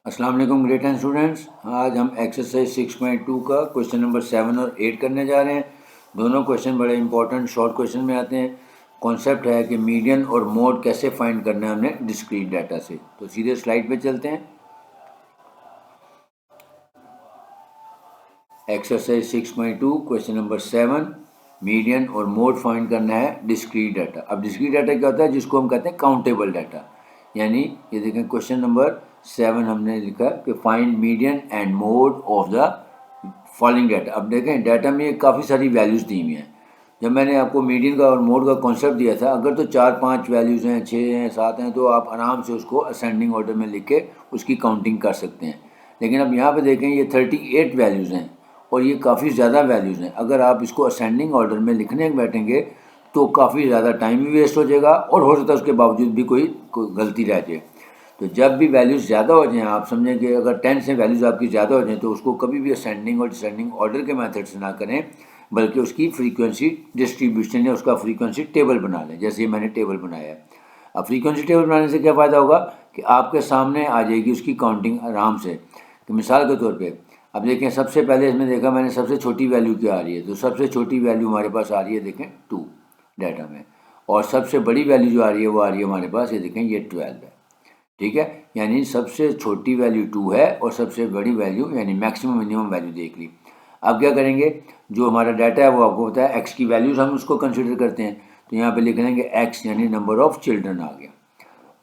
अस्सलाम वालेकुम great and students. आज हम एक्सरसाइज 6.2 का क्वेश्चन नंबर 7 और 8 करने जा रहे हैं। दोनों क्वेश्चन बड़े इंपॉर्टेंट शॉर्ट क्वेश्चन में आते हैं। कॉन्सेप्ट है कि मीडियन और मोड कैसे फाइंड करना है हमने डिस्क्रीट डाटा से। तो सीधे स्लाइड पे चलते हैं। एक्सरसाइज 6.2 क्वेश्चन नंबर 7, मीडियन और मोड फाइंड करना है डिस्क्रीट डाटा। अब डिस्क्रीट डाटा क्या होता है, जिसको हम कहते हैं काउंटेबल डाटा। यानी ये देखें क्वेश्चन नंबर 7 हमने लिखा कि find median and mode of the following data. अब देखें डाटा में काफ़ी सारी वैल्यूज़ दी हुई हैं। जब मैंने आपको मीडियन का और मोड का कॉन्सेप्ट दिया था, अगर तो 4-5 वैल्यूज़ हैं, 6 हैं, 7 हैं, तो आप आराम से उसको असेंडिंग ऑर्डर में लिख के उसकी काउंटिंग कर सकते हैं। लेकिन अब यहाँ पे देखें ये 38 वैल्यूज़ हैं और ये काफ़ी ज़्यादा वैल्यूज़ हैं। अगर आप इसको असेंडिंग ऑर्डर में लिखने बैठेंगे तो काफ़ी ज़्यादा टाइम भी वेस्ट हो जाएगा और हो सकता है उसके बावजूद भी कोई गलती रह जाए। तो जब भी वैल्यूज़ ज़्यादा हो जाएँ, आप समझें कि अगर 10 से वैल्यूज़ आपकी ज़्यादा हो जाएँ, तो उसको कभी भी असेंडिंग और डिसेंडिंग ऑर्डर के मेथड से ना करें, बल्कि उसकी फ्रीक्वेंसी डिस्ट्रीब्यूशन या उसका फ्रीक्वेंसी टेबल बना लें, जैसे ये मैंने टेबल बनाया है। अब फ्रीक्वेंसी टेबल बनाने से क्या फ़ायदा होगा कि आपके सामने आ जाएगी उसकी काउंटिंग आराम से। तो मिसाल के तौर पे अब देखें, सबसे पहले इसमें देखा मैंने सबसे छोटी वैल्यू क्या आ रही है, तो सबसे छोटी वैल्यू हमारे पास आ रही है, देखें 2 डाटा में। और सबसे बड़ी वैल्यू जो आ रही है वो आ रही है हमारे पास, ये देखें ये 12 है। ठीक है, यानी सबसे छोटी वैल्यू 2 है और सबसे बड़ी वैल्यू यानी मैक्सिमम मिनिमम वैल्यू देख ली। अब क्या करेंगे, जो हमारा डाटा है वो आपको पता है एक्स की वैल्यूज़ हम उसको कंसिडर करते हैं। तो यहाँ पे लिख लेंगे एक्स यानी नंबर ऑफ चिल्ड्रन आ गया।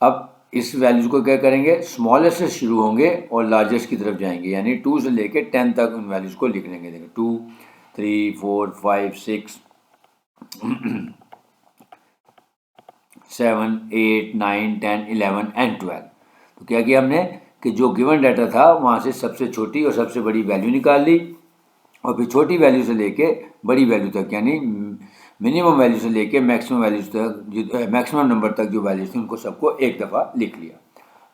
अब इस वैल्यूज़ को क्या करेंगे, स्मॉलेस्ट से शुरू होंगे और लार्जेस्ट की तरफ जाएंगे, यानी 2 से लेके 10 तक उन वैल्यूज़ को लिख लेंगे। देखिए 2, 3, 4, 5, 6, 7, 8, 9, 10, 11 एंड 12। तो क्या किया हमने कि जो गिवन डाटा था वहाँ से सबसे छोटी और सबसे बड़ी वैल्यू निकाल ली और फिर छोटी वैल्यू से लेके बड़ी वैल्यू तक, यानी मिनिमम वैल्यू से लेके मैक्सिमम वैल्यू तक, मैक्सिमम नंबर तक जो वैल्यूज थी उनको सबको एक दफ़ा लिख लिया।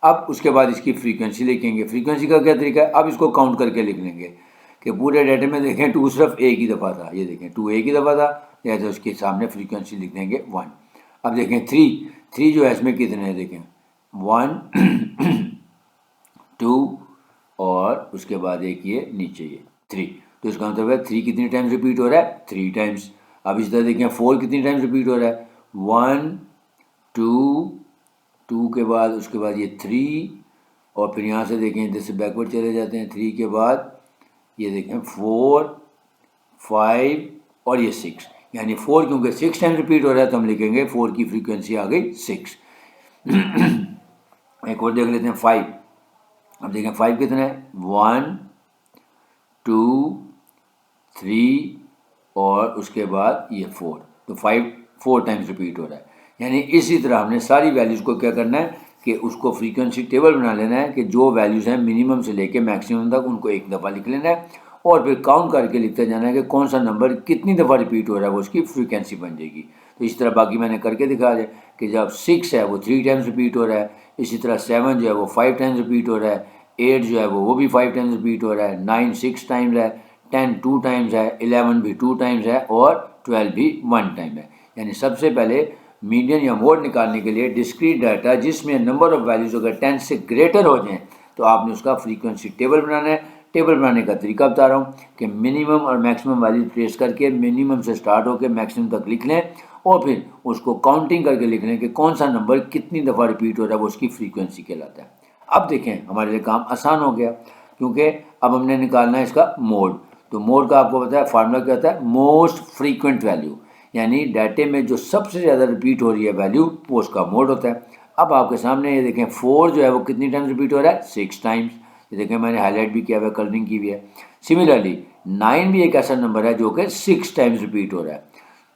अब उसके बाद इसकी फ्रीक्वेंसी लिखेंगे। फ्रीक्वेंसी का क्या तरीका है, अब इसको काउंट करके लिख लेंगे कि पूरे डाटे में देखें 2 सिर्फ एक ही दफ़ा था, ये देखें 2 एक ही दफ़ा था, या तो उसके सामने फ्रीक्वेंसी लिख देंगे 1। अब देखें 3 जो है इसमें कितने हैं, देखें 1, 2 और उसके बाद एक ये नीचे ये 3। तो इसका मतलब है 3 कितनी टाइम्स रिपीट हो रहा है, 3 टाइम्स। अब इस तरह देखें 4 कितनी टाइम्स रिपीट हो रहा है, 1, 2 के बाद उसके बाद ये 3 और फिर यहाँ से देखें इधर से बैकवर्ड चले जाते हैं, 3 के बाद ये देखें 4, 5 और ये 6, यानी 4 क्योंकि 6 टाइम रिपीट हो रहा है तो हम लिखेंगे 4 की फ्रीक्वेंसी आ गई 6। एक और देख लेते हैं 5। अब देखें 5 कितने हैं, 1, 2, 3 और उसके बाद ये 4। तो 5 4 टाइम्स रिपीट हो रहा है। यानी इसी तरह हमने सारी वैल्यूज़ को क्या करना है कि उसको फ्रीक्वेंसी टेबल बना लेना है कि जो वैल्यूज़ हैं मिनिमम से लेके मैक्सिमम तक उनको एक दफ़ा लिख लेना है और फिर काउंट करके लिखते जाना है कि कौन सा नंबर कितनी दफ़ा रिपीट हो रहा है, वो उसकी फ्रीक्वेंसी बन जाएगी। तो इसी तरह बाकी मैंने करके दिखा दिया कि जब 6 है वो 3 टाइम्स रिपीट हो रहा है, इसी तरह 7 जो है वो 5 टाइम्स रिपीट हो रहा है, 8 जो है वो भी 5 टाइम्स रिपीट हो रहा है, 9 6 टाइम्स है, 10 2 टाइम्स है, 11 भी 2 टाइम्स है और 12 भी 1 टाइम है। यानी सबसे पहले मीडियन या मोड निकालने के लिए डिस्क्रीट डाटा जिसमें नंबर ऑफ वैल्यूज़ अगर 10 से ग्रेटर हो जाएं तो आपने उसका फ्रीक्वेंसी टेबल बनाना है। टेबल बनाने का तरीका बता रहा हूँ कि मिनिमम और मैक्सिमम वैल्यू ट्रेस करके मिनिमम से स्टार्ट होकर मैक्सिमम तक लिख लें और फिर उसको काउंटिंग करके लिख लें कि कौन सा नंबर कितनी दफ़ा रिपीट हो रहा है, वो उसकी फ्रीक्वेंसी कहलाता है। अब देखें हमारे लिए काम आसान हो गया क्योंकि अब हमने निकालना है इसका मोड। तो मोड का आपको पता है फार्मूला क्या होता है, मोस्ट फ्रीक्वेंट वैल्यू, यानी डाटे में जो सबसे ज़्यादा रिपीट हो रही है वैल्यू वो उसका मोड होता है। अब आपके सामने ये देखें 4 जो है वो कितनी टाइम्स रिपीट हो रहा है, 6 टाइम्स। ये देखें मैंने हाईलाइट भी किया हुआ है, कलरिंग की हुई है। सिमिलरली 9 भी एक ऐसा नंबर है जो कि 6 टाइम्स रिपीट हो रहा है।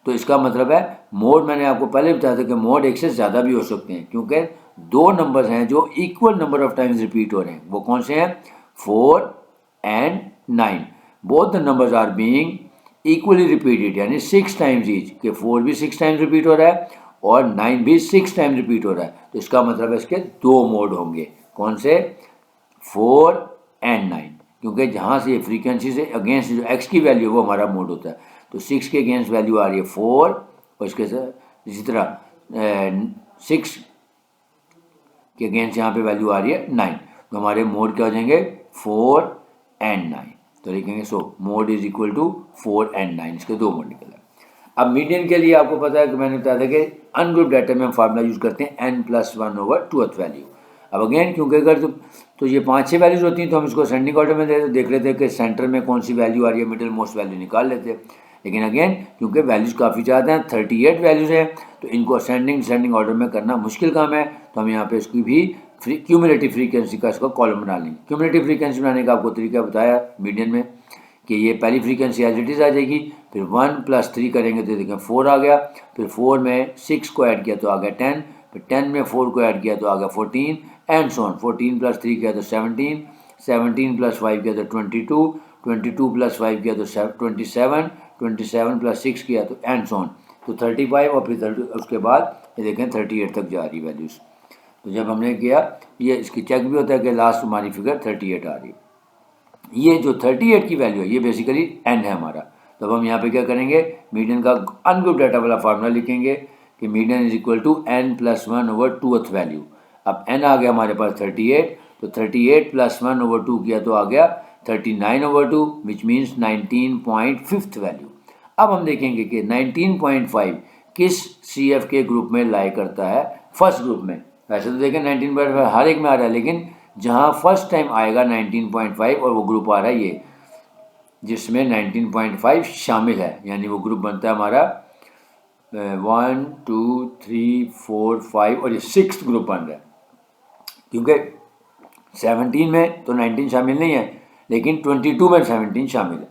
तो इसका मतलब है मोड, मैंने आपको पहले बताया था कि मोड एक से ज़्यादा भी हो सकते हैं क्योंकि दो नंबर्स हैं जो equal number of times repeat हो रहे हैं। वो कौन से हैं, 4 and 9। Both the numbers are being equally repeated, यानी 6 टाइम्स ईच, कि 4 भी 6 टाइम्स रिपीट हो रहा है और 9 भी 6 टाइम्स रिपीट हो रहा है। तो इसका मतलब है इसके दो मोड होंगे। कौन से, 4 एंड 9, क्योंकि जहाँ से ये फ्रीक्वेंसी से अगेंस्ट जो एक्स की वैल्यू है वो हमारा मोड होता है। तो 6 के अगेंस्ट वैल्यू आ रही है 4 और इसके साथ इसी तरह 6 के अगेंस्ट यहाँ पे वैल्यू आ रही है 9। तो हमारे मोड क्या हो जाएंगे 4 and 9। तो लिखेंगे so mode is equal to 4 and 9, इसके दो मोड निकल आए। अब मीडियन के लिए आपको पता है कि मैंने बताया था कि अनग्रुप डाटा में हम फार्मूला यूज़ करते हैं n+1/2th वैल्यू। अब अगेन क्योंकि अगर तो ये 5-6 वैल्यूज होती हैं तो हम इसको असेंडिंग ऑर्डर में देख लेते हैं कि सेंटर में कौन सी वैल्यू आ रही है, मिडिल मोस्ट वैल्यू निकाल लेते हैं। लेकिन अगेन क्योंकि वैल्यूज़ काफ़ी ज़्यादा हैं, 38 वैल्यूज़ हैं, तो इनको असेंडिंग ऑर्डर में करना मुश्किल काम है। तो हम यहाँ पे इसकी भी क्यूमुलेटिव फ्रीक्वेंसी का इसका कॉलम बना लेंगे। क्यूमुलेटिव फ्रीक्वेंसी बनाने का आपको तरीका बताया मीडियन में कि ये पहली फ्रीक्वेंसी एज इट इज़ आ जाएगी, फिर 1 + 3 करेंगे तो देखें 4 आ गया, फिर 4 में 6 को ऐड किया तो आ गया 10, फिर 10 में 4 को ऐड किया तो आ गया 14 एंड सो ऑन। 14 + 3 किया तो 17, 17 + 5 किया तो 22, 22 + 5 किया तो 27, 27 + 6 किया तो एंड सो ऑन। तो 35 और फिर 30 उसके बाद ये देखें 38 तक जा रही वैल्यूज़। तो जब हमने किया ये इसकी चेक भी होता है कि लास्ट हमारी फिगर 38 आ रही है। ये जो 38 की वैल्यू है ये बेसिकली n है हमारा। तो अब हम यहाँ पे क्या करेंगे, मीडियन का अनग्रुप डाटा वाला फार्मूला लिखेंगे कि median is equal to n+1/2th value. अब n आ गया हमारे पास 38, तो 38 + 1/2 किया तो आ गया 39/2 विच मीन्स 19.5th वैल्यू। अब हम देखेंगे कि 19.5 किस CF के ग्रुप में लाई करता है, फर्स्ट ग्रुप में। वैसे तो देखें 19.5 हर एक में आ रहा है, लेकिन जहाँ फर्स्ट टाइम आएगा 19.5 और वो ग्रुप आ रहा है ये जिसमें 19.5 शामिल है, यानी वो ग्रुप बनता है हमारा 1 2 3 4 5 और ये 6th ग्रुप बन रहा है। क्योंकि 17 में तो 19 शामिल नहीं है, लेकिन 22 में 17 शामिल है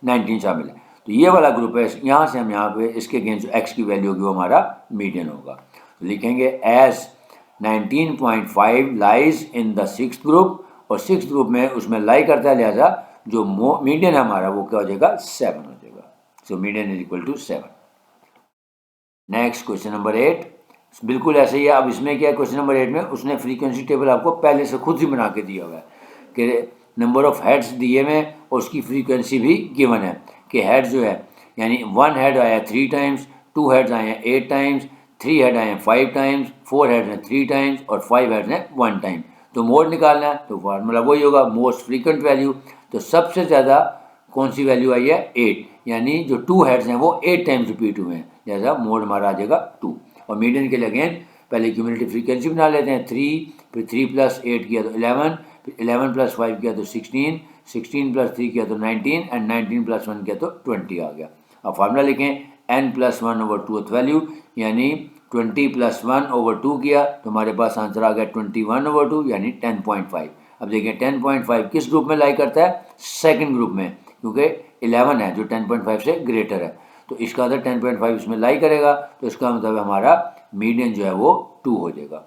19 शामिल है। तो ये वाला ग्रुप है, यहाँ से हम यहाँ पे इसके अगेंस्ट x की वैल्यू होगी वो हमारा मीडियन होगा। तो लिखेंगे as 19.5 lies in the 6th group, और 6th ग्रुप में उसमें लाई करता है, लिहाजा जो मीडियन है हमारा वो क्या हो जाएगा 7 हो जाएगा। So median is equal to 7। Next question number 8 बिल्कुल ऐसे ही है। अब इसमें क्या है, क्वेश्चन नंबर 8 में उसने फ्रीक्वेंसी टेबल आपको पहले से खुद ही बना के दिया हुआ है कि नंबर ऑफ हेड्स दिए हुए और उसकी फ्रीक्वेंसी भी गिवन है कि हेड जो है यानी 1 हेड आया 3 टाइम्स, 2 हेड्स आए हैं 8 टाइम्स, 3 हेड आए हैं 5 टाइम्स, 4 हेड्स हैं 3 टाइम्स और 5 हेड्स हैं 1 टाइम। तो मोड निकालना है तो फार्मूला वही होगा मोस्ट फ्रीक्वेंट वैल्यू। तो सबसे ज़्यादा कौन सी वैल्यू आई है 8, यानी जो 2 हेड्स हैं वो 8 टाइम्स रिपीट हुए हैं, जैसा मोड हमारा आ जाएगा 2। और मीडियन के लिए अगेन पहले क्यूमुलेटिव फ्रीक्वेंसी बना लेते हैं 3, फिर 3 + 8 किया तो 11, फिर 11 + 5 किया तो 16, 16 + 3 किया तो 19 एंड 19 + 1 किया तो 20 आ गया। अब फार्मूला लिखें n+1/2th वैल्यू, यानी 20 + 1/2 किया तो हमारे पास आंसर आ गया 21/2 यानी 10.5। अब देखिए 10.5 किस ग्रुप में लाई करता है, सेकंड ग्रुप में, क्योंकि 11 है जो 10.5 से ग्रेटर है, तो इसका अंदर 10.5 इसमें लाई करेगा, तो इसका मतलब हमारा मीडियन जो है वो 2 हो जाएगा।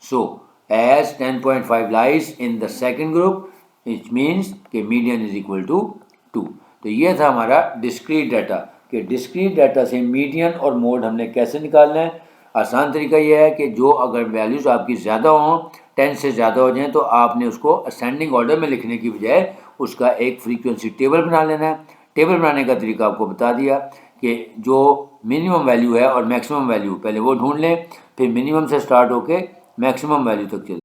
So as 10.5 lies in the second group it means कि मीडियन इज इक्वल टू 2। तो ये था हमारा डिस्क्रीट डाटा कि डिस्क्रीट डाटा से मीडियन और मोड हमने कैसे निकालना है। आसान तरीका यह है कि जो अगर वैल्यूज़ आपकी ज़्यादा हों, 10 से ज़्यादा हो जाएं, तो आपने उसको असेंडिंग ऑर्डर में लिखने की बजाय उसका एक फ्रीक्वेंसी टेबल बना लेना है। टेबल बनाने का तरीका आपको बता दिया कि जो मिनिमम वैल्यू है और मैक्सिमम वैल्यू पहले वो ढूंढ लें, फिर मिनिमम से स्टार्ट होके मैक्सिमम वैल्यू तक चलें।